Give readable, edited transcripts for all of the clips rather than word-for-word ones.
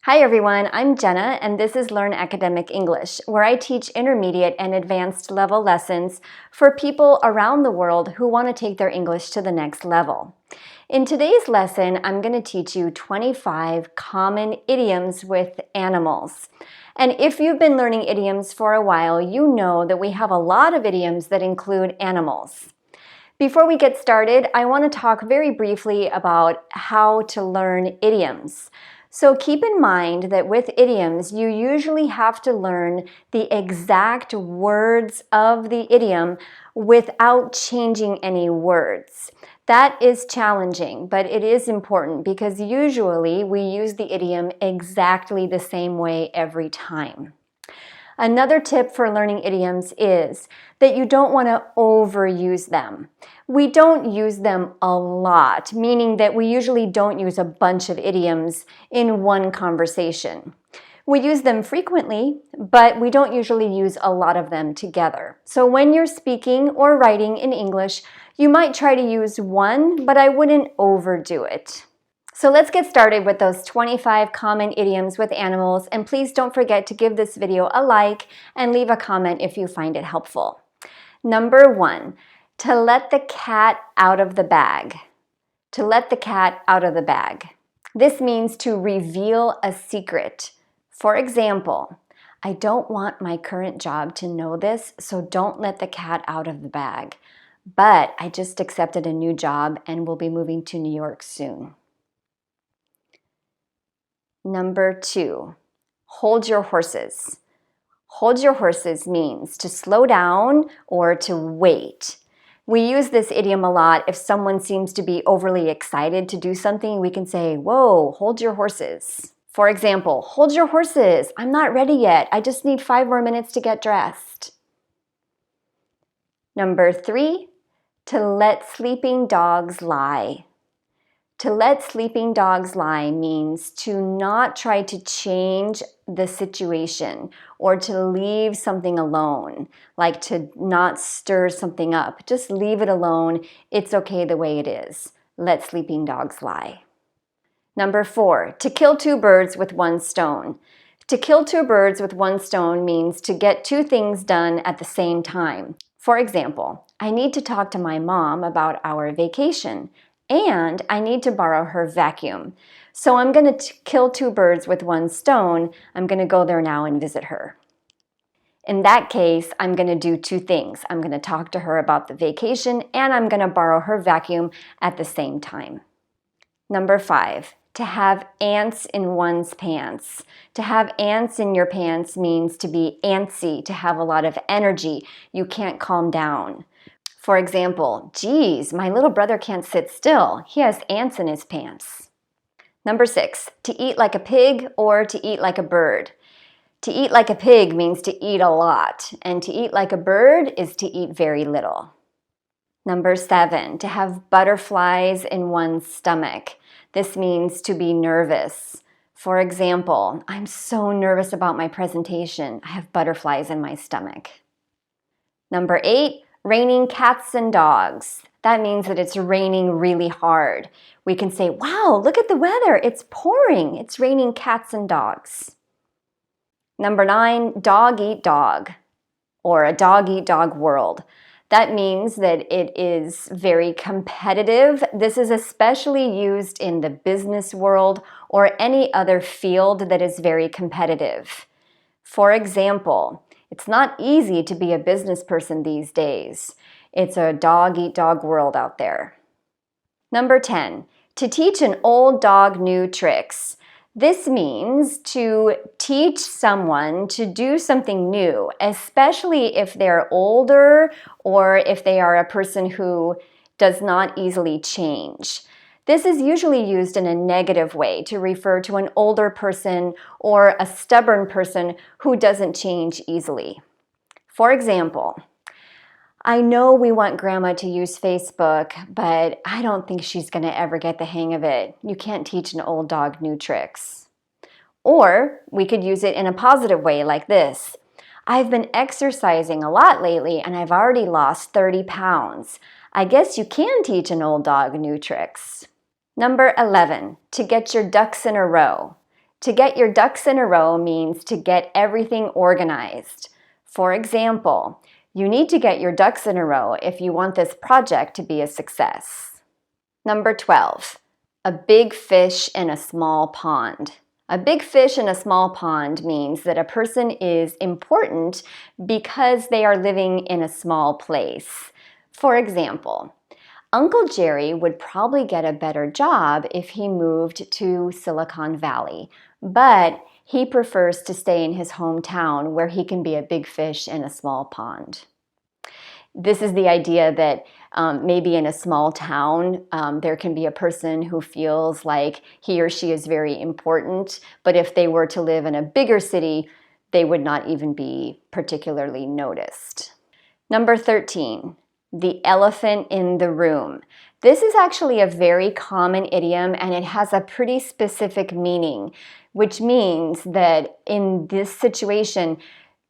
Hi everyone, I'm Jenna and this is Learn Academic English, where I teach intermediate and advanced level lessons for people around the world who want to take their English to the next level. In today's lesson, I'm going to teach you 25 common idioms with animals. And if you've been learning idioms for a while, you know that we have a lot of idioms that include animals. Before we get started, I want to talk very briefly about how to learn idioms. So keep in mind that with idioms, you usually have to learn the exact words of the idiom without changing any words. That is challenging, but it is important because usually we use the idiom exactly the same way every time. Another tip for learning idioms is that you don't want to overuse them. We don't use them a lot, meaning that we usually don't use a bunch of idioms in one conversation. We use them frequently, but we don't usually use a lot of them together. So when you're speaking or writing in English, you might try to use one, but I wouldn't overdo it. So let's get started with those 25 common idioms with animals, and please don't forget to give this video a like and leave a comment if you find it helpful. Number 1, to let the cat out of the bag. To let the cat out of the bag. This means to reveal a secret. For example, I don't want my current job to know this, so don't let the cat out of the bag. But I just accepted a new job and will be moving to New York soon. Number 2, hold your horses. Hold your horses means to slow down or to wait. We use this idiom a lot if someone seems to be overly excited to do something. We can say, whoa, hold your horses. For example, hold your horses. I'm not ready yet. I just need 5 more minutes to get dressed. Number 3, to let sleeping dogs lie. To let sleeping dogs lie means to not try to change the situation or to leave something alone, like to not stir something up. Just leave it alone. It's okay the way it is. Let sleeping dogs lie. Number 4, to kill 2 birds with 1 stone. To kill 2 birds with 1 stone means to get 2 things done at the same time. For example, I need to talk to my mom about our vacation, and I need to borrow her vacuum. So I'm going to kill 2 birds with 1 stone. I'm going to go there now and visit her. In that case, I'm going to do 2 things. I'm going to talk to her about the vacation, and I'm going to borrow her vacuum at the same time. Number 5, to have ants in one's pants. To have ants in your pants means to be antsy, to have a lot of energy. You can't calm down. For example, geez, my little brother can't sit still. He has ants in his pants. Number 6, to eat like a pig or to eat like a bird. To eat like a pig means to eat a lot, and to eat like a bird is to eat very little. Number 7, to have butterflies in one's stomach. This means to be nervous. For example, I'm so nervous about my presentation. I have butterflies in my stomach. Number 8, raining cats and dogs. That means that it's raining really hard. We can say, wow, look at the weather. It's pouring. It's raining cats and dogs. Number 9, dog eat dog, or a dog eat dog world. That means that it is very competitive. This is especially used in the business world or any other field that is very competitive. For example, it's not easy to be a business person these days. It's a dog-eat-dog world out there. Number 10, to teach an old dog new tricks. This means to teach someone to do something new, especially if they're older or if they are a person who does not easily change. This is usually used in a negative way to refer to an older person or a stubborn person who doesn't change easily. For example, I know we want Grandma to use Facebook, but I don't think she's going to ever get the hang of it. You can't teach an old dog new tricks. Or we could use it in a positive way like this. I've been exercising a lot lately and I've already lost 30 pounds. I guess you can teach an old dog new tricks. Number 11, to get your ducks in a row. To get your ducks in a row means to get everything organized. For example, you need to get your ducks in a row if you want this project to be a success. Number 12, a big fish in a small pond. A big fish in a small pond means that a person is important because they are living in a small place. For example, Uncle Jerry would probably get a better job if he moved to Silicon Valley, but he prefers to stay in his hometown where he can be a big fish in a small pond. This is the idea that maybe in a small town, there can be a person who feels like he or she is very important, but if they were to live in a bigger city, they would not even be particularly noticed. Number 13, the elephant in the room. This is actually a very common idiom and it has a pretty specific meaning, which means that in this situation,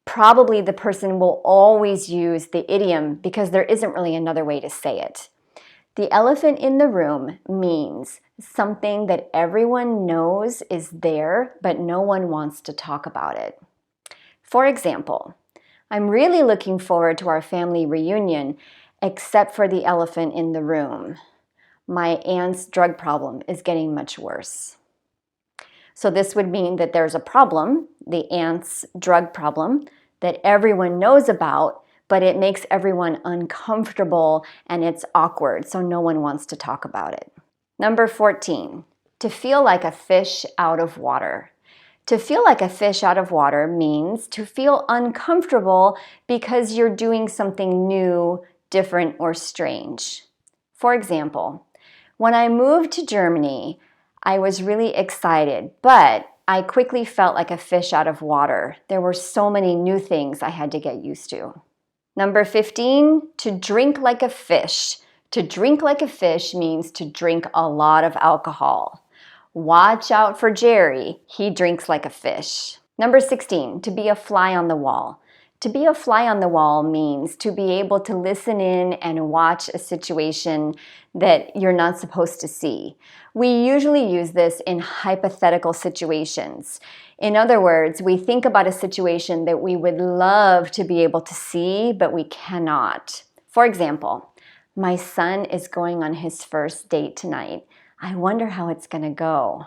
probably the person will always use the idiom because there isn't really another way to say it. The elephant in the room means something that everyone knows is there, but no one wants to talk about it. For example, I'm really looking forward to our family reunion, except for the elephant in the room. My aunt's drug problem is getting much worse. So this would mean that there's a problem, the aunt's drug problem, that everyone knows about, but it makes everyone uncomfortable and it's awkward, so no one wants to talk about it. Number 14, to feel like a fish out of water. To feel like a fish out of water means to feel uncomfortable because you're doing something new, different, or strange. For example, when I moved to Germany, I was really excited, but I quickly felt like a fish out of water. There were so many new things I had to get used to. Number 15, to drink like a fish. To drink like a fish means to drink a lot of alcohol. Watch out for Jerry, he drinks like a fish. Number 16, to be a fly on the wall. To be a fly on the wall means to be able to listen in and watch a situation that you're not supposed to see. We usually use this in hypothetical situations. In other words, we think about a situation that we would love to be able to see, but we cannot. For example, my son is going on his first date tonight. I wonder how it's going to go.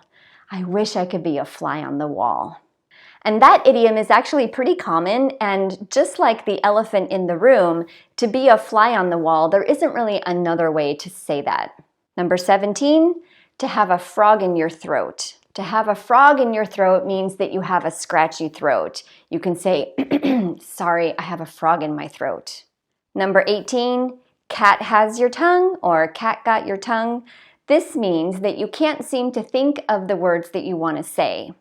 I wish I could be a fly on the wall. And that idiom is actually pretty common, and just like the elephant in the room, to be a fly on the wall, there isn't really another way to say that. Number 17, to have a frog in your throat. To have a frog in your throat means that you have a scratchy throat. You can say, sorry, I have a frog in my throat. Number 18, cat has your tongue or cat got your tongue. This means that you can't seem to think of the words that you want to say.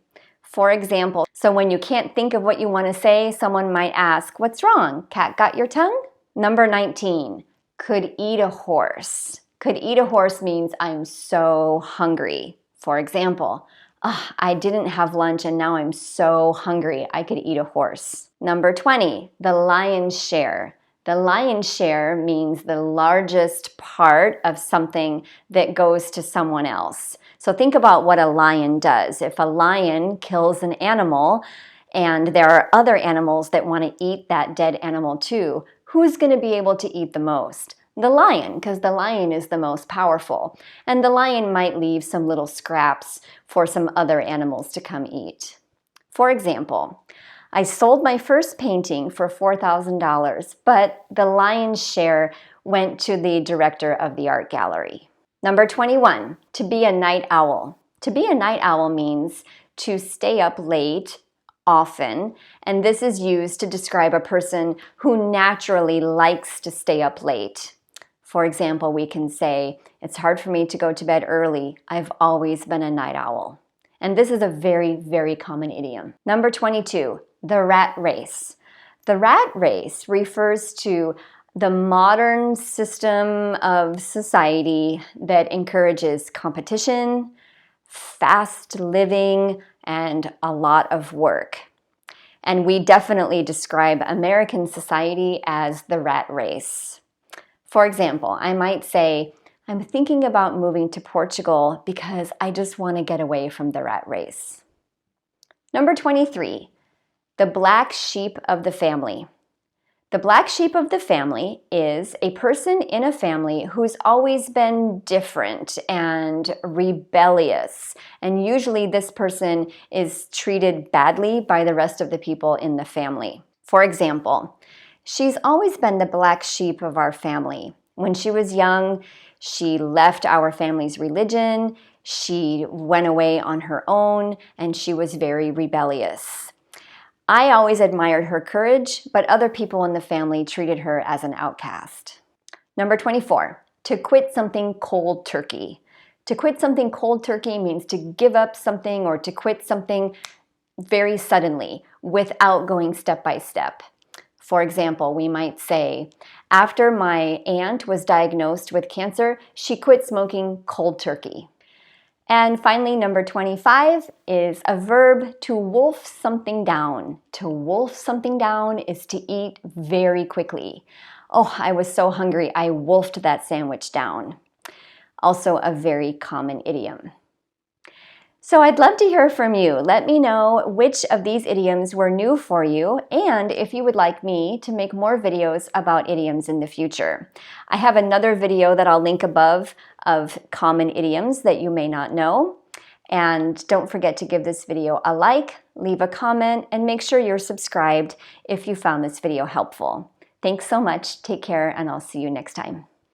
For example, so when you can't think of what you want to say, someone might ask, what's wrong? Cat got your tongue? Number 19, could eat a horse. Could eat a horse means I'm so hungry. For example, I didn't have lunch and now I'm so hungry I could eat a horse. Number 20, the lion's share. The lion's share means the largest part of something that goes to someone else. So think about what a lion does. If a lion kills an animal and there are other animals that want to eat that dead animal too, who's going to be able to eat the most? The lion, because the lion is the most powerful. And the lion might leave some little scraps for some other animals to come eat. For example, I sold my first painting for $4,000, but the lion's share went to the director of the art gallery. Number 21, to be a night owl. To be a night owl means to stay up late often, and this is used to describe a person who naturally likes to stay up late. For example, we can say, it's hard for me to go to bed early. I've always been a night owl. And this is a very, very common idiom. Number 22, the rat race. The rat race refers to the modern system of society that encourages competition, fast living, and a lot of work. And we definitely describe American society as the rat race. For example, I might say, I'm thinking about moving to Portugal because I just want to get away from the rat race. Number 23, the black sheep of the family. The black sheep of the family is a person in a family who's always been different and rebellious. And usually this person is treated badly by the rest of the people in the family. For example, she's always been the black sheep of our family. When she was young, she left our family's religion, she went away on her own, and she was very rebellious. I always admired her courage, but other people in the family treated her as an outcast. Number 24, to quit something cold turkey. To quit something cold turkey means to give up something or to quit something very suddenly without going step by step. For example, we might say, after my aunt was diagnosed with cancer, she quit smoking cold turkey. And finally, number 25 is a verb to wolf something down. To wolf something down is to eat very quickly. Oh, I was so hungry, I wolfed that sandwich down. Also a very common idiom. So I'd love to hear from you. Let me know which of these idioms were new for you and if you would like me to make more videos about idioms in the future. I have another video that I'll link above of common idioms that you may not know. And don't forget to give this video a like, leave a comment, and make sure you're subscribed if you found this video helpful. Thanks so much, take care, and I'll see you next time.